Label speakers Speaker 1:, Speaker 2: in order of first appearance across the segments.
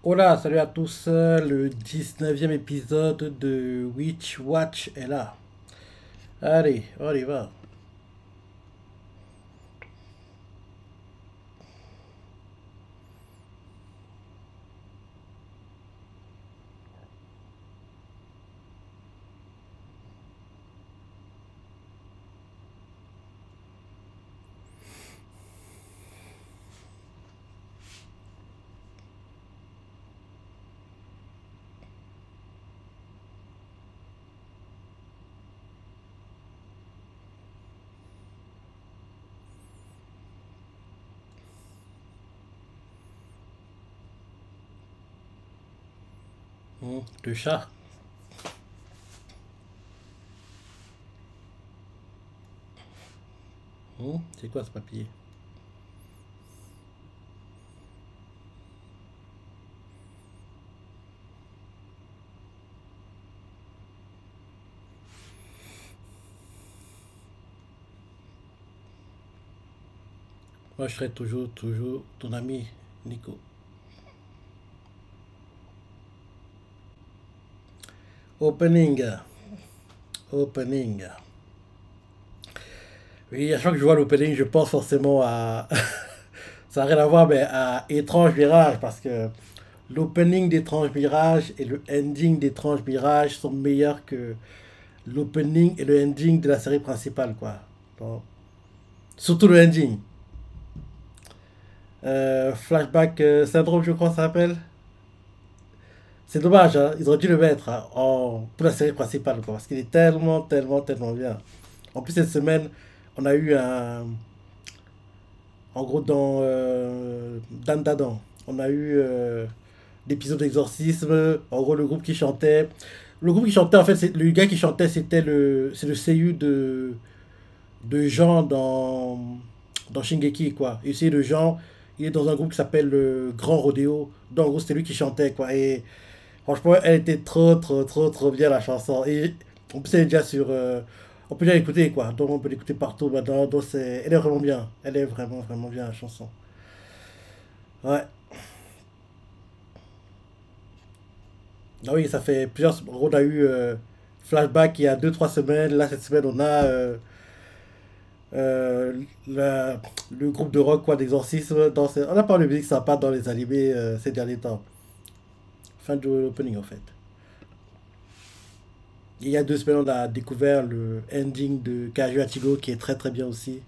Speaker 1: Hola, salut à tous. Le 19e épisode de Witch Watch est là. Allez, on y va. Le chat. C'est quoi ce papier? Moi, je serai toujours ton ami, Nico. Opening. Opening. Oui, à chaque fois que je vois l'opening, je pense forcément à. Ça n'a rien à voir, mais à Étrange Mirage, parce que l'opening d'Étrange Mirage et le ending d'Étrange Mirage sont meilleurs que l'opening et le ending de la série principale, quoi. Bon. Surtout le ending. Flashback Syndrome, je crois que ça s'appelle. C'est dommage, hein. Ils auraient dû le mettre hein, pour la série principale, quoi, parce qu'il est tellement bien. En plus, cette semaine, on a eu en gros, dans Dan Dadan, on a eu l'épisode d'exorcisme. En gros, le groupe qui chantait. Le groupe qui chantait, en fait, le gars qui chantait, c'est le seiyuu de Jean dans Shingeki, quoi. Et c'est de Jean, il est dans un groupe qui s'appelle le Grand Rodéo. Donc, en gros, c'était lui qui chantait, quoi. Et franchement, elle était trop bien, la chanson. Et on peut déjà sur. On peut déjà l'écouter, quoi. Donc, on peut l'écouter partout maintenant. Donc, elle est vraiment bien. Elle est vraiment bien, la chanson. Ouais. Ah oui, ça fait plusieurs. On a eu Flashback il y a 2 3 semaines. Là, cette semaine, on a euh, la- le groupe de rock quoi d'exorcisme. On a parlé de musique sympa dans les animés ces derniers temps. Fin de l'opening en fait. Il y a 2 semaines, on a découvert le ending de Kaiju Atigo qui est très bien aussi.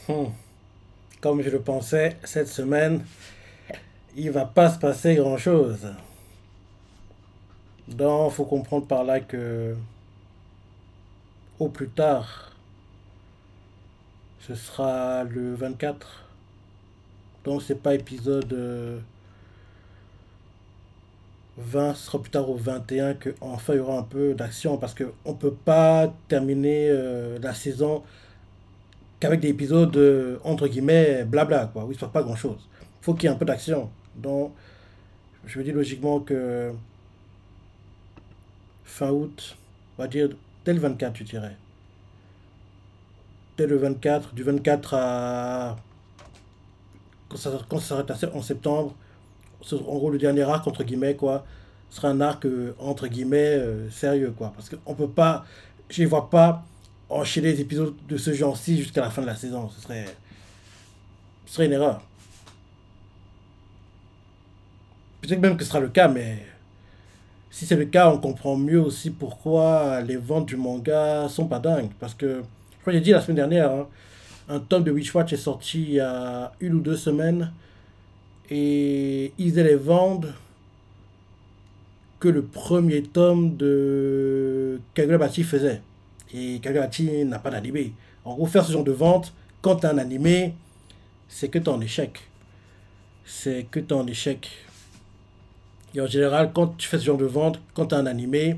Speaker 1: Hmm. Comme je le pensais, cette semaine, il va pas se passer grand-chose. Donc, faut comprendre par là que, au plus tard, ce sera le 24. Donc, c'est pas épisode 20, ce sera plus tard au 21 que enfin il y aura un peu d'action parce que on peut pas terminer la saison qu'avec des épisodes entre guillemets blabla quoi, où il se passe pas grand chose. Faut qu'il y ait un peu d'action. Donc, je me dis logiquement que fin août, on va dire dès le 24, je dirais. Dès le 24, du 24 à. Quand ça s'arrête en septembre, en gros, le dernier arc, entre guillemets, quoi, sera un arc, entre guillemets, sérieux, quoi. Parce qu'on peut pas. Je ne vois pas enchaîner les épisodes de ce genre-ci jusqu'à la fin de la saison. Ce serait une erreur. Peut-être même que ce sera le cas, mais si c'est le cas, on comprend mieux aussi pourquoi les ventes du manga sont pas dingues. Parce que, je crois que j'ai dit la semaine dernière, hein, un tome de Witchwatch est sorti il y a 1 ou 2 semaines et ils les vendent que le premier tome de Kagurabachi faisait. Et Kagurabachi n'a pas d'animé. En gros, faire ce genre de vente, quand t'as un animé, c'est que t'es en échec. C'est que t'es en échec. Et en général, quand tu fais ce genre de vente, quand t'as un animé,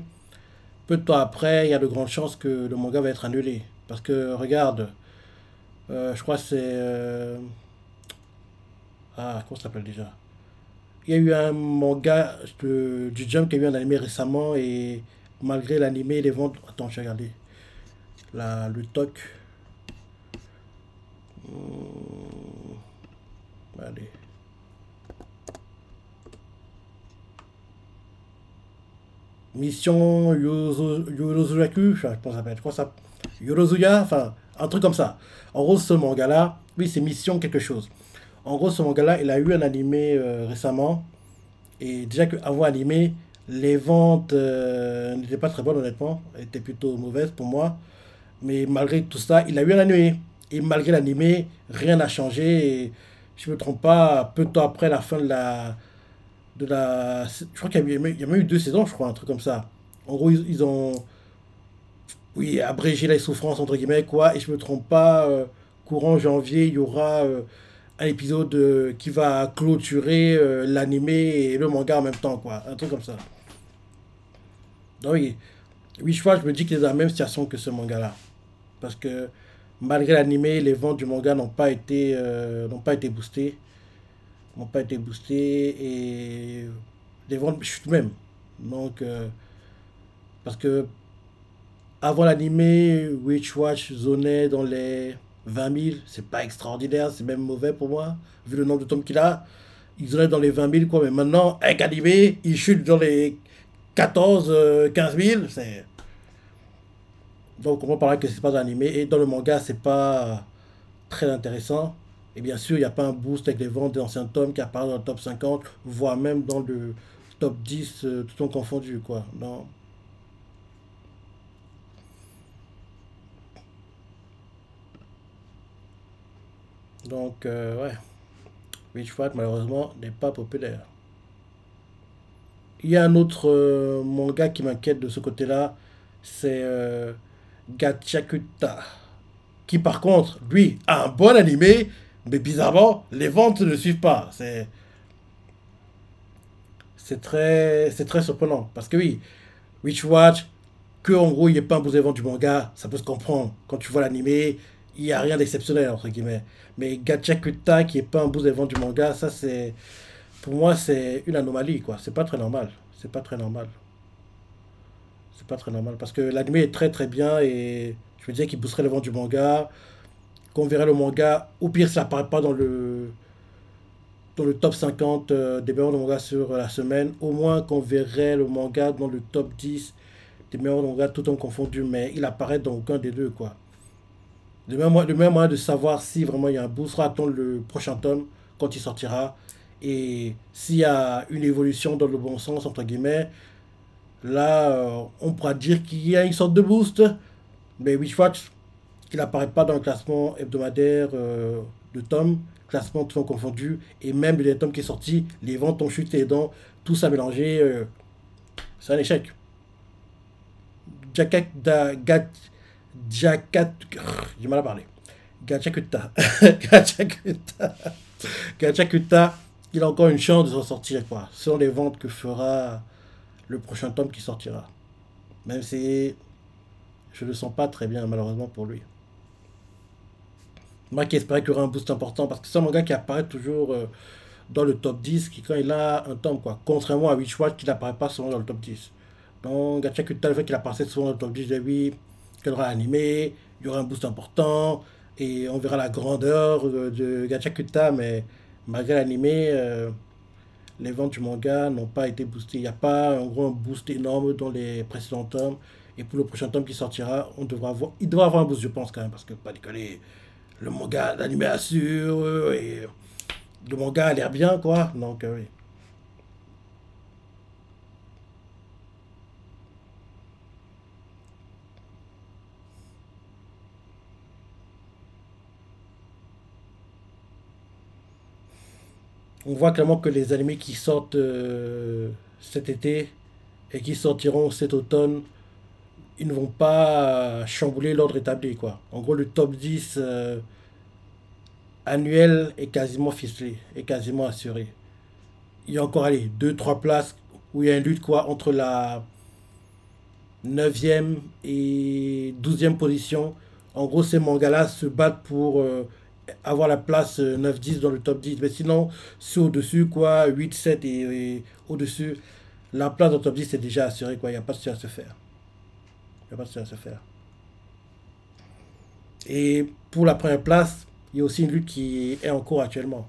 Speaker 1: peu de temps après, il y a de grandes chances que le manga va être annulé. Parce que, regarde, je crois que c'est. Ah, comment ça s'appelle déjà? Il y a eu un manga du Jump qui a eu un animé récemment et malgré l'animé, les ventes. Attends, je vais regarder. Le TOC. Allez. Mission Yorozuyaku, je pense que ça s'appelle. Je crois ça. Yorozuya, enfin, un truc comme ça. En gros, ce manga-là, oui, c'est Mission quelque chose. En gros, ce manga-là, il a eu un animé récemment. Et déjà qu'avant animé, les ventes n'étaient pas très bonnes, honnêtement. Elles étaient plutôt mauvaises pour moi. Mais malgré tout ça, il a eu un animé. Et malgré l'animé, rien n'a changé. Et je ne me trompe pas, peu de temps après la fin je crois qu'il y a même eu 2 saisons, je crois, un truc comme ça. En gros, ils ont, oui, abrégé les souffrances, entre guillemets, quoi. Et je me trompe pas, courant janvier, il y aura un épisode qui va clôturer l'animé et le manga en même temps, quoi. Un truc comme ça. Donc, oui, oui, je me dis qu'il est dans la même situation que ce manga-là. Parce que malgré l'animé, les ventes du manga n'ont pas été boostées. N'ont pas été boostées et les ventes chutent même. Donc, parce que avant l'animé, Witch Watch zonait dans les 20 000. C'est pas extraordinaire, c'est même mauvais pour moi, vu le nombre de tomes qu'il a. Il zonait dans les 20 000, quoi. Mais maintenant, avec animé, il chute dans les 14, 15 000. Donc, on comprend par là que c'est pas un animé. Et dans le manga, c'est pas très intéressant. Et bien sûr, il n'y a pas un boost avec les ventes d'anciens tomes qui apparaissent dans le top 50, voire même dans le top 10, tout temps confondu, quoi. Non. Donc, ouais. Witchfight, malheureusement, n'est pas populaire. Il y a un autre manga qui m'inquiète de ce côté-là, c'est Gachakuta. Qui, par contre, lui, a un bon animé, mais bizarrement, les ventes ne suivent pas. C'est très surprenant. Parce que oui, Witchwatch, que en gros il n'y ait pas un beau vent du manga, ça peut se comprendre. Quand tu vois l'animé, il n'y a rien d'exceptionnel, entre guillemets. Mais Gachakuta, qui est pas un beau vent du manga, ça c'est. Pour moi, c'est une anomalie, quoi. C'est pas très normal. C'est pas très normal. C'est pas très normal. Parce que l'animé est très très bien et je me disais qu'il boosterait le vent du manga. Qu'on verrait le manga, au pire, ça apparaît pas dans le top 50 des meilleurs mangas sur la semaine. Au moins qu'on verrait le manga dans le top 10 des meilleurs mangas tout en confondu, mais il apparaît dans aucun des deux, quoi. Le même moyen de savoir si vraiment il y a un boost sera attendre le prochain tome quand il sortira. Et s'il y a une évolution dans le bon sens, entre guillemets, là, on pourra dire qu'il y a une sorte de boost. Mais Witchwatch, il apparaît pas dans le classement hebdomadaire de tomes, classement tout confondu, et même le dernier tome qui est sorti, les ventes ont chuté, donc tout ça mélangé, c'est un échec. Jacket, Jacket, j'ai mal à parler. Gachakuta. Gachakuta. Gachakuta, il a encore une chance de s'en sortir, quoi. Selon les ventes que fera le prochain tome qui sortira. Même si je ne le sens pas très bien, malheureusement, pour lui. Moi qui espérais qu'il y aurait un boost important, parce que c'est un manga qui apparaît toujours dans le top 10, qui quand il a un tome, quoi. Contrairement à Witchwatch, qui n'apparaît pas souvent dans le top 10. Donc, Gachakuta, le fait qu'il apparaisse souvent dans le top 10, de lui, qu'il aura animé, il y aura un boost important, et on verra la grandeur de Gachakuta, mais malgré l'animé, les ventes du manga n'ont pas été boostées. Il n'y a pas en gros un boost énorme dans les précédents tomes. Et pour le prochain tome qui sortira, il devra avoir un boost, je pense, quand même, parce que pas déconner, le manga, l'animé assure, et le manga a l'air bien, quoi. Donc, oui. On voit clairement que les animés qui sortent cet été et qui sortiront cet automne, ils ne vont pas chambouler l'ordre établi, quoi. En gros, le top 10 annuel est quasiment ficelé, est quasiment assuré. Il y a encore, allez, deux trois places où il y a une lutte, quoi, entre la neuvième et douzième position. En gros, ces mangas-là se battent pour avoir la place 9-10 dans le top 10. Mais sinon, c'est au-dessus, quoi, 8 7 et au-dessus, la place dans le top 10 est déjà assurée, quoi. Il n'y a pas de souci à se faire. Il n'y a pas de souci à se faire. Et pour la première place, il y a aussi une lutte qui est en cours actuellement.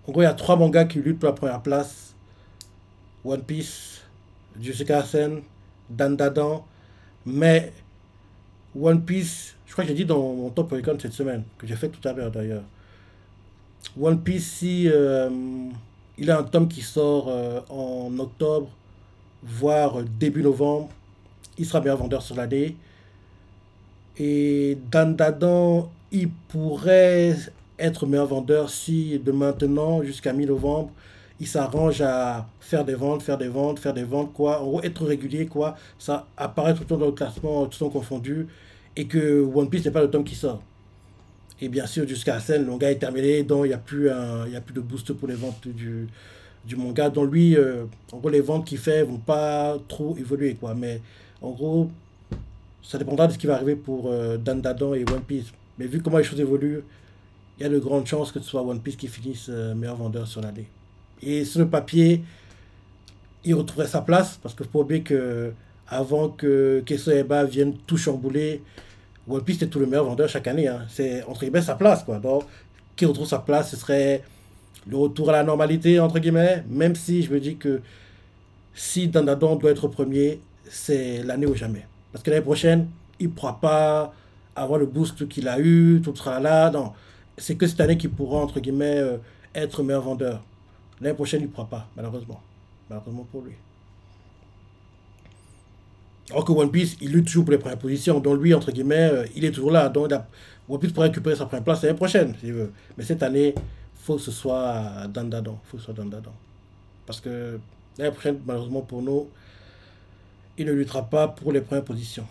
Speaker 1: En gros, il y a trois mangas qui luttent pour la première place. One Piece, Jujutsu Kaisen, Dandadan. Mais One Piece, je crois que j'ai dit dans mon top Recon cette semaine, que j'ai fait tout à l'heure d'ailleurs. One Piece, si il a un tome qui sort en octobre, voire début novembre, il sera meilleur vendeur sur l'année. Et Dandadan, il pourrait être meilleur vendeur si de maintenant jusqu'à mi-novembre, il s'arrange à faire des ventes, faire des ventes, faire des ventes, quoi. En gros, être régulier, quoi. Ça apparaît tout le temps dans le classement, tout le temps confondu. Et que One Piece n'est pas le tome qui sort. Et bien sûr, jusqu'à la scène, le manga est terminé, donc il y a plus de boost pour les ventes du manga. Donc lui, en gros, les ventes qu'il fait vont pas trop évoluer, quoi. Mais en gros, ça dépendra de ce qui va arriver pour Dandadan et One Piece. Mais vu comment les choses évoluent, il y a de grandes chances que ce soit One Piece qui finisse meilleur vendeur sur l'année. Et sur le papier, il retrouverait sa place, parce que faut pas oublier que avant que Kesso Eba vienne tout chambouler, One Piece était tout le meilleur vendeur chaque année, hein. C'est entre guillemets sa place, quoi. Donc, qui retrouve sa place, ce serait le retour à la normalité, entre guillemets, même si je me dis que si Dandadan doit être premier, c'est l'année ou jamais. Parce que l'année prochaine, il ne pourra pas avoir le boost qu'il a eu, tout sera là. Non, c'est que cette année qu'il pourra, entre guillemets, être meilleur vendeur. L'année prochaine, il ne pourra pas, malheureusement. Malheureusement pour lui. Alors que One Piece, il lutte toujours pour les premières positions. Donc lui, entre guillemets, il est toujours là. Donc One Piece pourrait récupérer sa première place l'année prochaine, s'il veut. Mais cette année, il faut que ce soit Dandadan. Faut que ce soit Dandadan. Parce que l'année prochaine, malheureusement pour nous, il ne luttera pas pour les premières positions.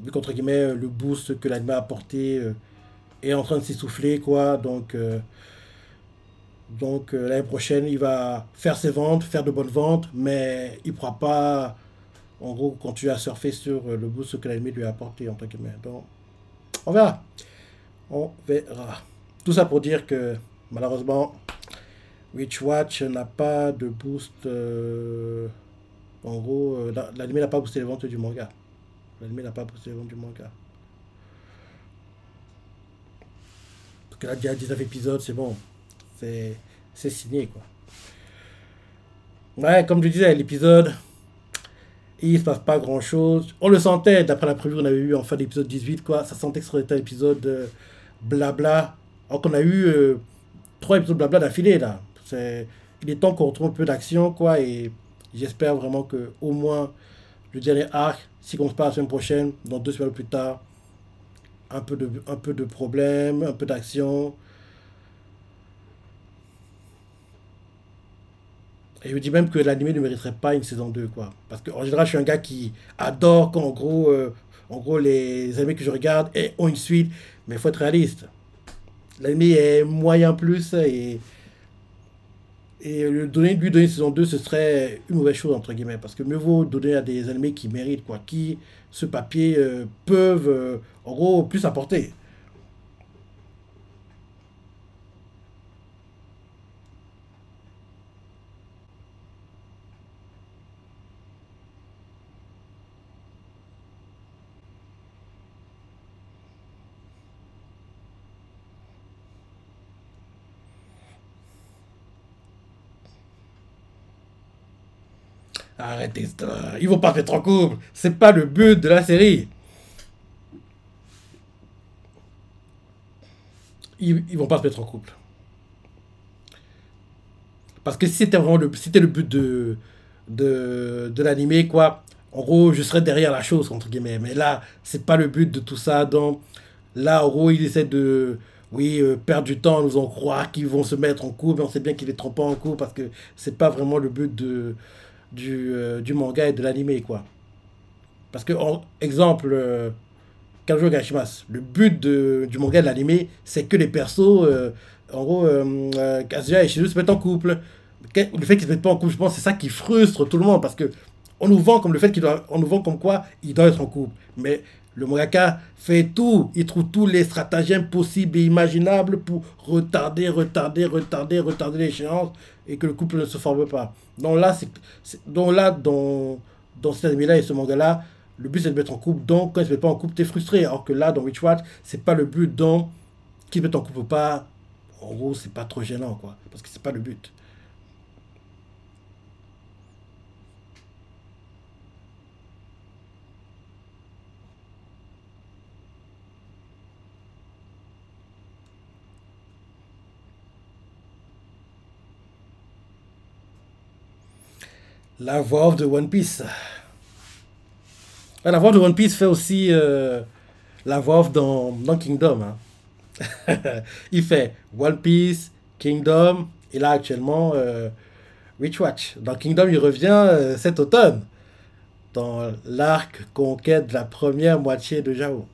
Speaker 1: Vu qu'entre guillemets, le boost que l'anime a apporté est en train de s'essouffler, quoi. Donc l'année prochaine, il va faire ses ventes, faire de bonnes ventes, mais il ne pourra pas, en gros, continuer à surfer sur le boost que l'anime lui a apporté, entre guillemets. Donc, on verra. On verra. Tout ça pour dire que, malheureusement, Witchwatch n'a pas de boost. En gros, l'anime n'a pas boosté les ventes du manga. L'anime n'a pas boosté les ventes du manga. Parce que là, déjà 19 épisodes, c'est bon. C'est signé, quoi. Ouais, comme je disais, l'épisode, il se passe pas grand chose. On le sentait, d'après la preview qu'on avait eu en fin d'épisode 18, quoi. Ça sentait que ce serait un épisode blabla. Alors qu'on a eu 3 épisodes blabla d'affilée, là. Il est temps qu'on retrouve un peu d'action, quoi. Et j'espère vraiment que au moins le dernier arc, si on se passe la semaine prochaine, dans 2 semaines plus tard, un peu de problème, un peu d'action. Et je me dis même que l'anime ne mériterait pas une saison 2 quoi. Parce qu'en général, je suis un gars qui adore quand, en gros les animés que je regarde ont une suite. Mais il faut être réaliste. L'anime est moyen plus et lui donner une saison 2 ce serait une mauvaise chose, entre guillemets. Parce que mieux vaut donner à des animés qui méritent, quoi. Qui, ce papier, peuvent, en gros, plus apporter. Arrêtez ça. Ils vont pas se mettre en couple. C'est pas le but de la série. Ils vont pas se mettre en couple. Parce que si c'était vraiment si c'était le but de l'animé, quoi, en gros, je serais derrière la chose, entre guillemets. Mais là, c'est pas le but de tout ça. Donc, là, en gros, ils essaient de, oui, perdre du temps, nous en croire qu'ils vont se mettre en couple, mais on sait bien qu'ils ne les trompent pas en couple parce que c'est pas vraiment le but du manga et de l'animé, quoi. Parce que, exemple, Kanjo Gashimas, le but du manga et de l'animé, c'est que les persos, en gros, Kazuya et Shizu se mettent en couple. Le fait qu'ils se mettent pas en couple, je pense, c'est ça qui frustre tout le monde parce que on nous vend comme le fait on nous vend comme quoi il doit être en couple. Mais le mangaka fait tout, il trouve tous les stratagèmes possibles et imaginables pour retarder l'échéance et que le couple ne se forme pas. Donc là, dans cet anime-là et ce manga-là, le but c'est de mettre en couple. Donc quand ils se mettent pas en couple, t'es frustré. Alors que là, dans Witchwatch, c'est pas le but. Donc qu'ils se mettent en couple ou pas, en gros, c'est pas trop gênant, quoi. Parce que c'est pas le but. La voix off de One Piece. Ouais, la voix de One Piece fait aussi la voix off dans Kingdom, hein. Il fait One Piece, Kingdom, et là actuellement Witchwatch. Dans Kingdom, il revient cet automne, dans l'arc conquête de la première moitié de Jao.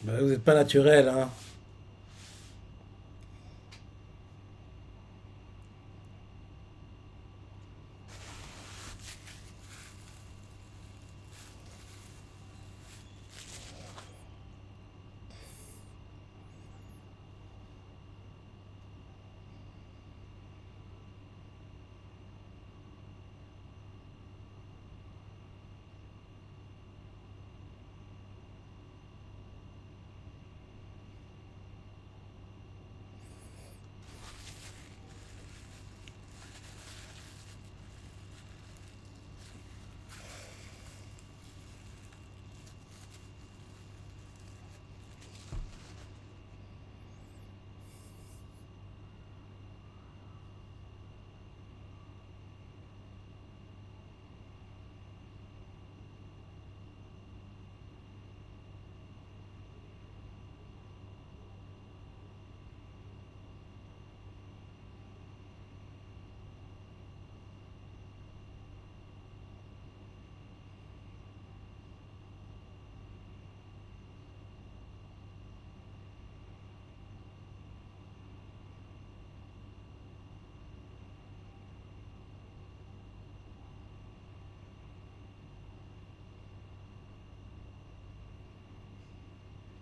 Speaker 1: Ben, vous n'êtes pas naturel, hein.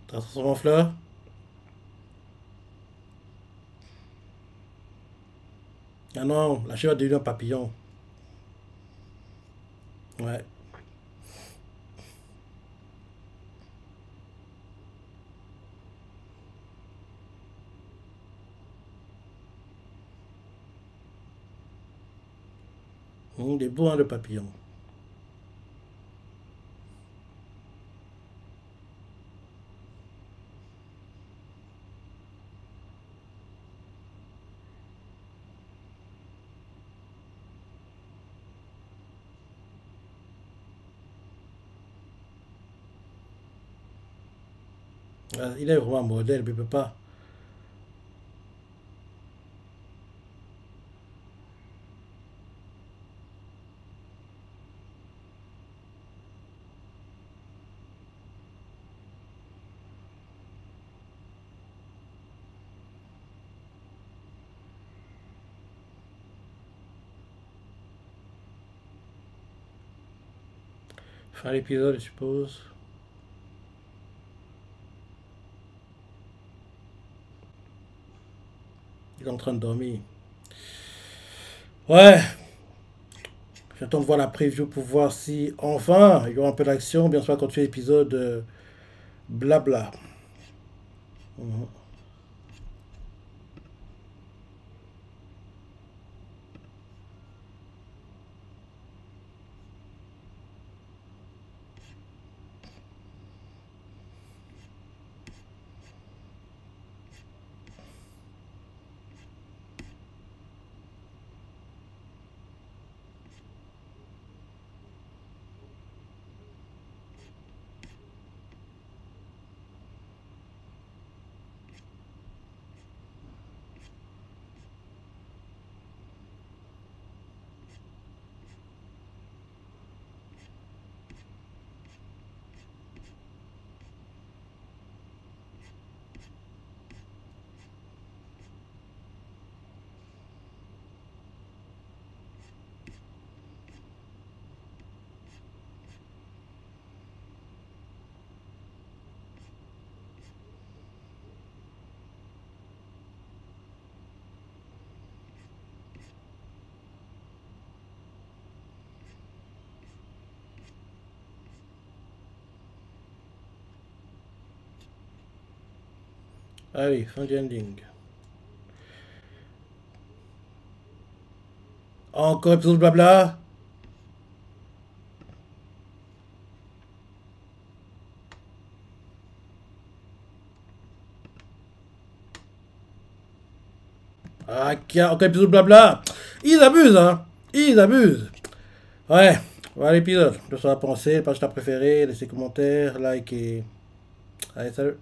Speaker 1: Transforme en fleur. Ah non, la chèvre a devenu un papillon. Ouais. Il est beau, hein, le papillon. Ah, il est vraiment un modèle, mais il peut pas. Fin l'épisode, je suppose. Il est en train de dormir. Ouais, j'attends de voir la preview pour voir si enfin il y aura un peu d'action. Bien sûr, continuer l'épisode blabla. Mhm. Allez, fin du ending. Encore épisode blabla. Ah, encore épisode blabla. Ils abusent, hein. Ils abusent. Ouais, voilà l'épisode. Je sais pas penser, pas ta préférée, laissez commentaires, like et. Allez, salut.